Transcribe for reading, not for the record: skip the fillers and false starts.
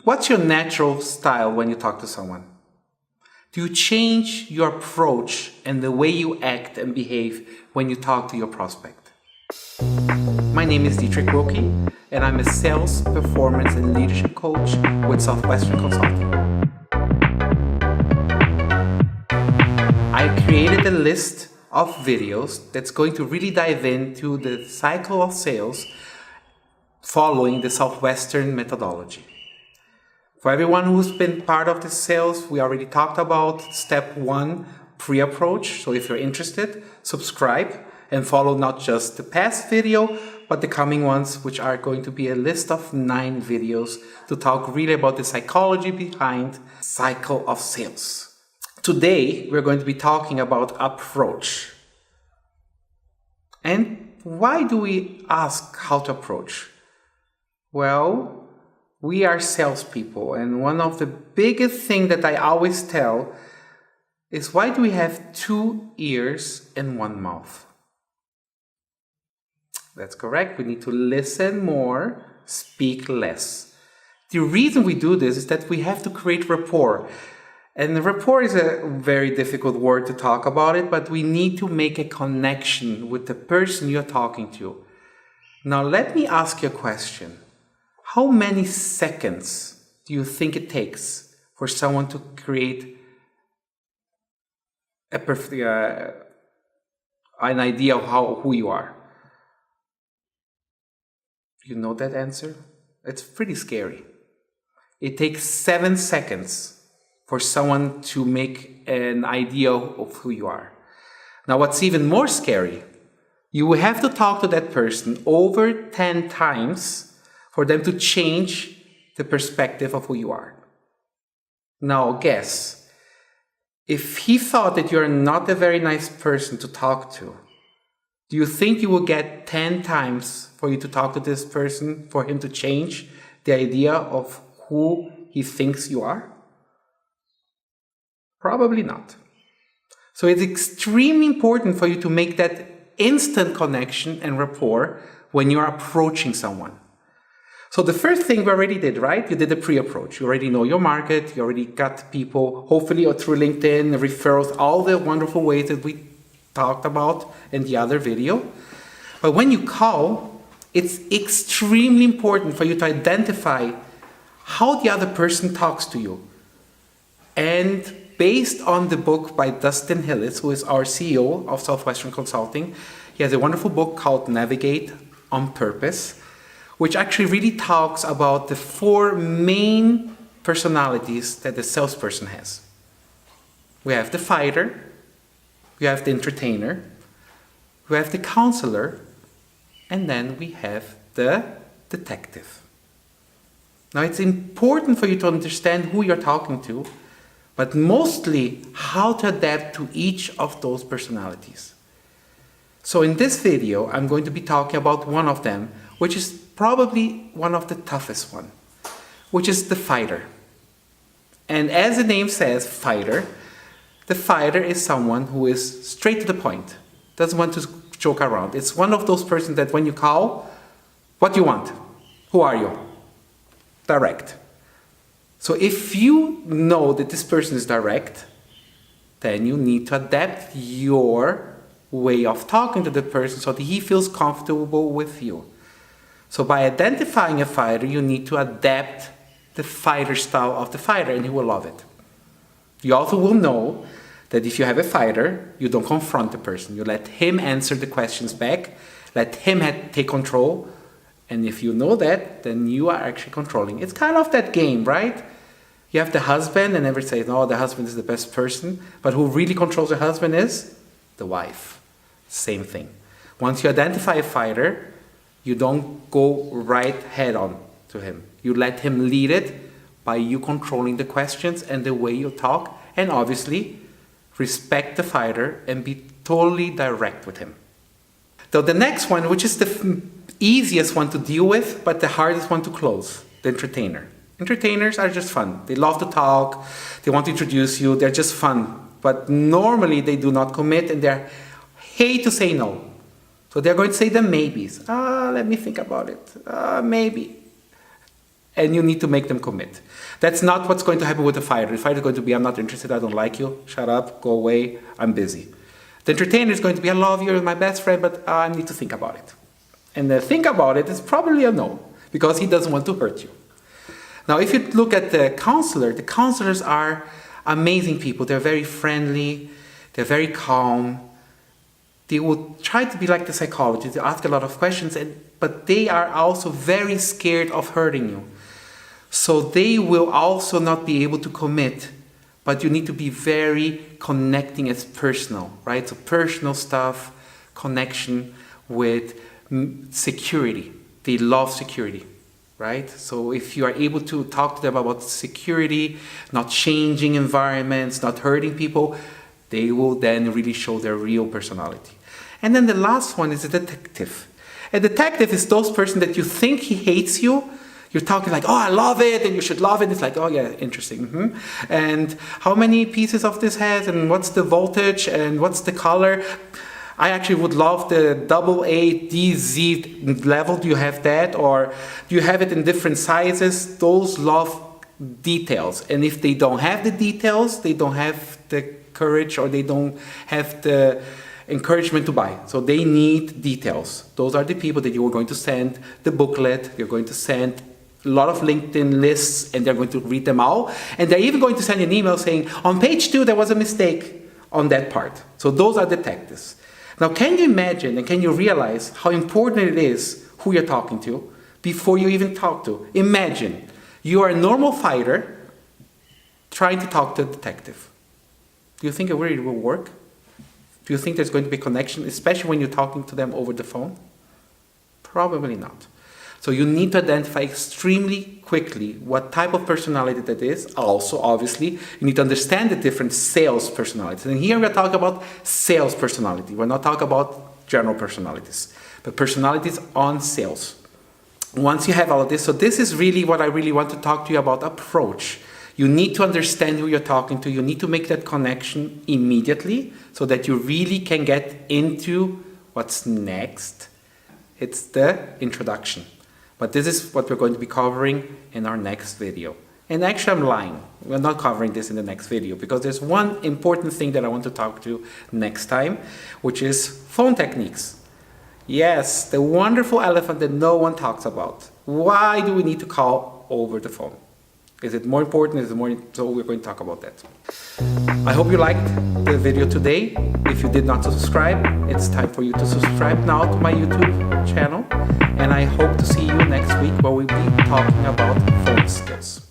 What's your natural style when you talk to someone? Do you change your approach and the way you act and behave when you talk to your prospect? My name is Willke, and I'm a sales, performance, and leadership coach with Southwestern Consulting. I created a list of videos that's going to really dive into the cycle of sales following the Southwestern methodology. For everyone who's been part of the sales, we already talked about step 1, pre-approach. So if you're interested, subscribe and follow not just the past video, but the coming ones, which are going to be a list of 9 videos to talk really about the psychology behind cycle of sales. Today, we're going to be talking about approach. And why do we ask how to approach? Well, we are salespeople, and one of the biggest things that I always tell is, why do we have 2 ears and 1 mouth? That's correct. We need to listen more, speak less. The reason we do this is that we have to create rapport. And rapport is a very difficult word to talk about it, but we need to make a connection with the person you're talking to. Now, let me ask you a question. How many seconds do you think it takes for someone to create an idea of who you are? You know that answer? It's pretty scary. It takes 7 seconds for someone to make an idea of who you are. Now, what's even more scary, you will have to talk to that person over 10 times for them to change the perspective of who you are. Now, guess, if he thought that you're not a very nice person to talk to, do you think you will get 10 times for you to talk to this person for him to change the idea of who he thinks you are? Probably not. So it's extremely important for you to make that instant connection and rapport when you're approaching someone. So the first thing we already did, right? You did a pre-approach. You already know your market. You already got people, hopefully, or through LinkedIn, referrals, all the wonderful ways that we talked about in the other video. But when you call, it's extremely important for you to identify how the other person talks to you. And based on the book by Dustin Hillis, who is our CEO of Southwestern Consulting, he has a wonderful book called Navigate on Purpose, which actually really talks about the 4 main personalities that the salesperson has. We have the fighter, we have the entertainer, we have the counselor, and then we have the detective. Now, it's important for you to understand who you're talking to, but mostly how to adapt to each of those personalities. So in this video, I'm going to be talking about one of them, which is probably one of the toughest one, which is the fighter. And as the name says, fighter, the fighter is someone who is straight to the point, doesn't want to joke around. It's one of those persons that when you call, what do you want? Who are you? Direct. So if you know that this person is direct, then you need to adapt your way of talking to the person so that he feels comfortable with you. So by identifying a fighter, you need to adapt the fighter style of the fighter, and he will love it. You also will know that if you have a fighter, you don't confront the person. You let him answer the questions back, let him take control, and if you know that, then you are actually controlling. It's kind of that game, right? You have the husband, and everyone says, no, the husband is the best person, but who really controls the husband is the wife. Same thing. Once you identify a fighter, you don't go right head on to him. You let him lead it by you controlling the questions and the way you talk, and obviously respect the fighter and be totally direct with him. So the next one, which is the easiest one to deal with, but the hardest one to close, the entertainer. Entertainers are just fun. They love to talk, they want to introduce you, they're just fun. But normally they do not commit, and they hate to say no. So they're going to say the maybes. Let me think about it. Maybe. and you need to make them commit. That's not what's going to happen with the fighter. The fighter is going to be, I'm not interested, I don't like you, shut up, go away, I'm busy. The entertainer is going to be, I love you, you're my best friend, but I need to think about it. And the think about it is probably a no, because he doesn't want to hurt you. Now, if you look at the counselors are amazing people. They're very friendly, they're very calm. They will try to be like the psychologist, they ask a lot of questions, but they are also very scared of hurting you. So they will also not be able to commit, but you need to be very connecting as personal, right? So personal stuff, connection with security. They love security, right? So if you are able to talk to them about security, not changing environments, not hurting people, they will then really show their real personality. And then the last one is a detective. A detective is those person that you think he hates you. You're talking like, oh, I love it, and you should love it. It's like, oh yeah, interesting. Mm-hmm. And how many pieces of this has, and what's the voltage, and what's the color? I actually would love the AA/DZ level. Do you have that? Or do you have it in different sizes? Those love details. And if they don't have the details, they don't have the courage, or they don't have the encouragement to buy. So they need details. Those are the people that you are going to send the booklet, you're going to send a lot of LinkedIn lists, and they're going to read them all. And they're even going to send an email saying, on page 2, there was a mistake on that part. So those are detectives. Now, can you imagine and can you realize how important it is who you're talking to before you even talk to? Imagine you are a normal fighter trying to talk to a detective. Do you think it really will work? Do you think there's going to be connection, especially when you're talking to them over the phone? Probably not. So you need to identify extremely quickly what type of personality that is. Also, obviously, you need to understand the different sales personalities. And here we're talking about sales personality. We're not talking about general personalities, but personalities on sales. Once you have all of this, so this is really what I really want to talk to you about, approach. You need to understand who you're talking to. You need to make that connection immediately so that you really can get into what's next. It's the introduction. But this is what we're going to be covering in our next video. And actually, I'm lying. We're not covering this in the next video because there's one important thing that I want to talk to next time, which is phone techniques. Yes, the wonderful elephant that no one talks about. Why do we need to call over the phone? Is it more important? Is it more? So we're going to talk about that. I hope you liked the video today. If you did not subscribe, it's time for you to subscribe now to my YouTube channel. And I hope to see you next week where we'll be talking about phone skills.